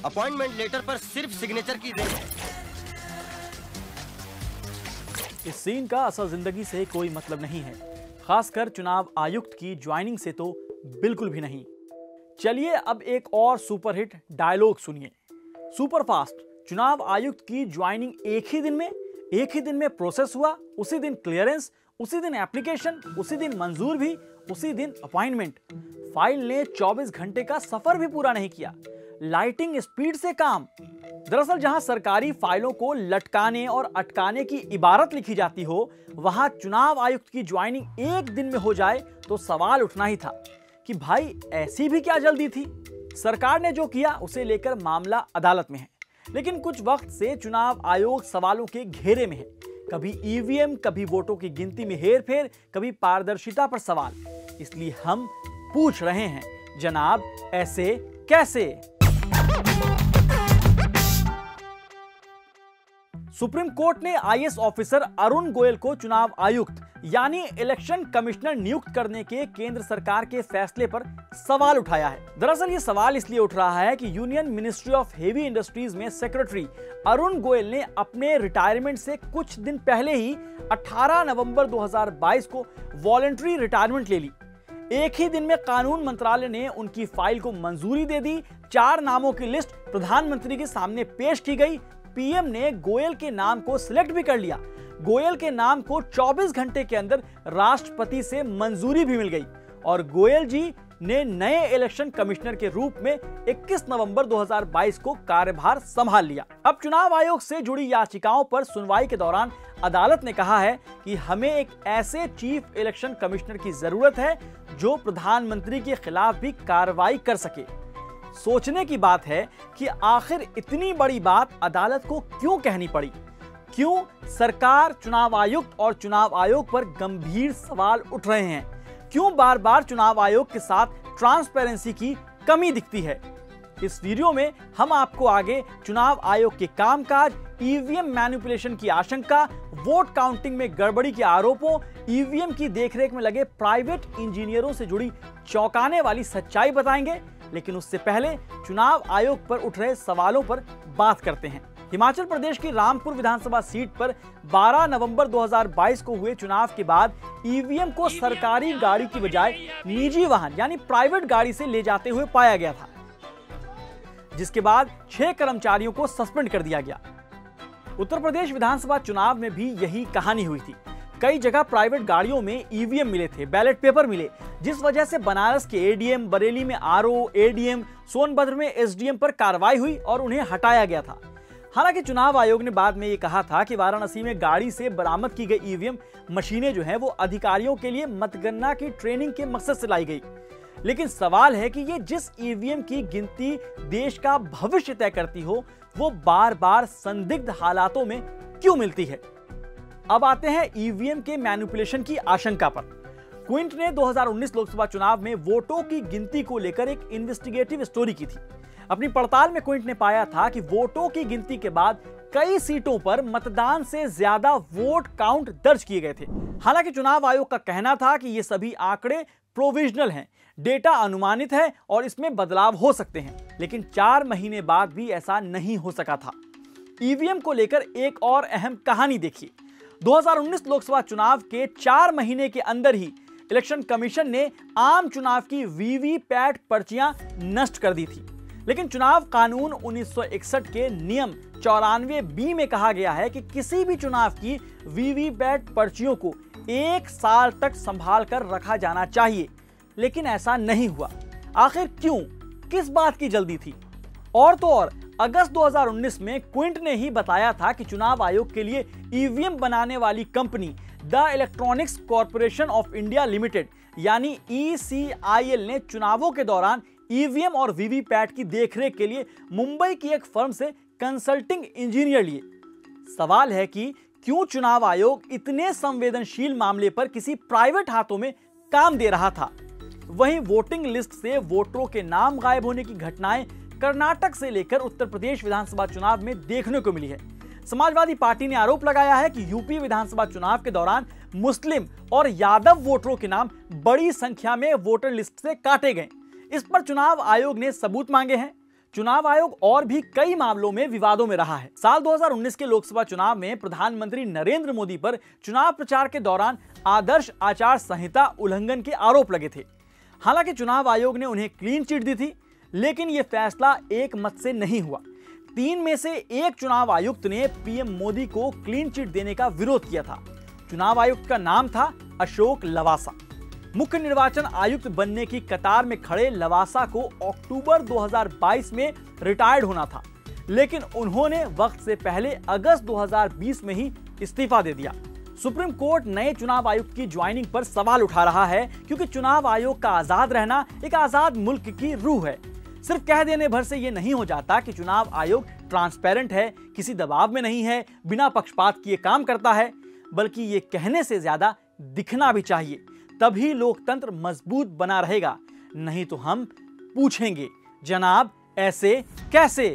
Appointment letter पर सिर्फ signature की देर है। इस सीन का असल जिंदगी से कोई मतलब नहीं है, खासकर चुनाव आयुक्त की ज्वाइनिंग से तो बिल्कुल भी नहीं। चलिए अब एक और सुपरहिट डायलॉग सुनिए। सुपरफास्ट चुनाव आयुक्त की ज्वाइनिंग एक ही दिन में प्रोसेस हुआ, उसी दिन क्लियरेंस, उसी दिन एप्लीकेशन, उसी दिन मंजूर भी, उसी दिन अपॉइंटमेंट। फाइल ने 24 घंटे का सफर भी पूरा नहीं किया। लाइटिंग स्पीड से काम। दरअसल जहां सरकारी फाइलों को लटकाने और अटकाने की इबारत लिखी जाती हो, वहां चुनाव आयुक्त की ज्वाइनिंग एक दिन में हो जाए तो सवाल उठना ही था कि भाई ऐसी भी क्या जल्दी थी। सरकार ने जो किया उसे लेकर मामला अदालत में है, लेकिन कुछ वक्त से चुनाव आयोग सवालों के घेरे में है। कभी ईवीएम, कभी वोटों की गिनती में हेरफेर, कभी पारदर्शिता पर सवाल। इसलिए हम पूछ रहे हैं, जनाब ऐसे कैसे? सुप्रीम कोर्ट ने आईएएस ऑफिसर अरुण गोयल को चुनाव आयुक्त यानी इलेक्शन कमिश्नर नियुक्त करने के केंद्र सरकार के फैसले पर सवाल उठाया है। दरअसल ये सवाल इसलिए उठ रहा है कि union ministry of heavy industries में सेक्रेटरी अरुण गोयल ने अपने रिटायरमेंट से कुछ दिन पहले ही 18 नवंबर 2022 को वॉलंटरी रिटायरमेंट ले ली। एक ही दिन में कानून मंत्रालय ने उनकी फाइल को मंजूरी दे दी। 4 नामों की लिस्ट प्रधानमंत्री के सामने पेश की गई। पीएम ने गोयल के नाम को सिलेक्ट भी कर लिया। गोयल के नाम को 24 घंटे के अंदर राष्ट्रपति से मंजूरी भी मिल गई और गोयल जी ने नए इलेक्शन कमिश्नर के रूप में 21 नवंबर 2022 को कार्यभार संभाल लिया। अब चुनाव आयोग से जुड़ी याचिकाओं पर सुनवाई के दौरान अदालत ने कहा है कि हमें एक ऐसे चीफ इलेक्शन कमिश्नर की जरूरत है जो प्रधानमंत्री के खिलाफ भी कार्रवाई कर सके। सोचने की बात है कि आखिर इतनी बड़ी बात अदालत को क्यों कहनी पड़ी? क्यों सरकार, चुनाव आयुक्त और चुनाव आयोग पर गंभीर सवाल उठ रहे हैं? क्यों बार बार चुनाव आयोग के साथ ट्रांसपेरेंसी की कमी दिखती है? इस वीडियो में हम आपको आगे चुनाव आयोग के कामकाज, ईवीएम मैनिपुलेशन की आशंका, वोट काउंटिंग में गड़बड़ी के आरोपों, ईवीएम की देखरेख में लगे प्राइवेट इंजीनियरों से जुड़ी चौंकाने वाली सच्चाई बताएंगे। लेकिन उससे पहले चुनाव आयोग पर उठ रहे सवालों पर बात करते हैं। हिमाचल प्रदेश की रामपुर विधानसभा सीट पर 12 नवंबर 2022 को हुए चुनाव के बाद ईवीएम को सरकारी गाड़ी की बजाय निजी वाहन यानी प्राइवेट गाड़ी से ले जाते हुए पाया गया था, जिसके बाद 6 कर्मचारियों को सस्पेंड कर दिया गया। उत्तर प्रदेश विधानसभा चुनाव में भी यही कहानी हुई थी। कई जगह प्राइवेट गाड़ियों में ईवीएम मिले थे, बैलेट पेपर मिले, जिस वजह से बनारस के एडीएम, बरेली में आरओ, एडीएम, सोनभद्र में एसडीएम पर कार्रवाई हुई और उन्हें हटाया गया था। हालांकि चुनाव आयोग ने बाद में ये कहा था कि वाराणसी में गाड़ी से बरामद की गई ईवीएम मशीनें जो हैं वो अधिकारियों के लिए मतगणना की ट्रेनिंग के मकसद से लाई गई। लेकिन सवाल है कि ये जिस ईवीएम की गिनती देश का भविष्य तय करती हो, वो बार बार संदिग्ध हालातों में क्यों मिलती है? अब आते हैं ईवीएम के मैनिपुलेशन की आशंका पर। क्विंट ने 2019 लोकसभा चुनाव में वोटों की गिनती को लेकर एक इन्वेस्टिगेटिव स्टोरी की थी। अपनी पड़ताल में क्विंट ने पाया था कि वोटों की गिनती के बाद कई सीटों पर मतदान से ज्यादा वोट काउंट दर्ज किए गए थे। हालांकि चुनाव आयोग का कहना था कि ये सभी आंकड़े प्रोविजनल हैं, डेटा अनुमानित है और इसमें बदलाव हो सकते हैं। लेकिन 4 महीने बाद भी ऐसा नहीं हो सका था। ईवीएम को लेकर एक और अहम कहानी देखिए। 2019 लोकसभा चुनाव के 4 महीने के अंदर ही इलेक्शन कमीशन ने आम चुनाव की वीवीपैट पर्चियां नष्ट कर दी थी। लेकिन चुनाव कानून 1961 के नियम 94B में कहा गया है कि किसी भी चुनाव की वीवीपैट पर्चियों को 1 साल तक संभाल कर रखा जाना चाहिए। लेकिन ऐसा नहीं हुआ। आखिर क्यों? किस बात की जल्दी थी? और तो और अगस्त 2019 में क्विंट ने ही बताया था कि चुनाव आयोग के लिए ईवीएम बनाने वाली company the electronics corporation of India limited यानी ECIL ने चुनावों के दौरान ईवीएम और वीवीपैट की देखरेख के लिए मुंबई की एक फर्म से कंसल्टिंग इंजीनियर लिए। सवाल है कि क्यों चुनाव आयोग इतने संवेदनशील मामले पर किसी प्राइवेट हाथों में काम दे रहा था? वहीं वोटिंग लिस्ट से वोटरों के नाम गायब होने की घटनाएं कर्नाटक से लेकर उत्तर प्रदेश विधानसभा चुनाव में देखने को मिली है। समाजवादी पार्टी ने आरोप लगाया है कि यूपी विधानसभा चुनाव के दौरान मुस्लिम और यादव वोटरों के नाम बड़ी संख्या में वोटर लिस्ट से काटे गए। इस पर चुनाव आयोग ने सबूत मांगे हैं। चुनाव आयोग और भी कई मामलों में विवादों में रहा है। साल 2019 के लोकसभा चुनाव में प्रधानमंत्री नरेंद्र मोदी पर चुनाव प्रचार के दौरान आदर्श आचार संहिता उल्लंघन के आरोप लगे थे। हालांकि चुनाव आयोग ने उन्हें क्लीन चिट दी थी, लेकिन यह फैसला एक मत से नहीं हुआ। 3 में से 1 चुनाव आयुक्त ने पीएम मोदी को क्लीन चिट देने का विरोध किया था। चुनाव आयुक्त का नाम था अशोक लवासा। मुख्य निर्वाचन आयुक्त बनने की कतार में खड़े लवासा को अक्टूबर 2022 में रिटायर्ड होना था, लेकिन उन्होंने वक्त से पहले अगस्त 2020 में ही इस्तीफा दे दिया। सुप्रीम कोर्ट नए चुनाव आयुक्त की ज्वाइनिंग पर सवाल उठा रहा है, क्योंकि चुनाव आयोग का आजाद रहना एक आजाद मुल्क की रूह है। सिर्फ कह देने भर से यह नहीं हो जाता कि चुनाव आयोग ट्रांसपेरेंट है, किसी दबाव में नहीं है, बिना पक्षपात किए काम करता है, बल्कि ये कहने से ज्यादा दिखना भी चाहिए। तभी लोकतंत्र मजबूत बना रहेगा। नहीं तो हम पूछेंगे, जनाब ऐसे कैसे।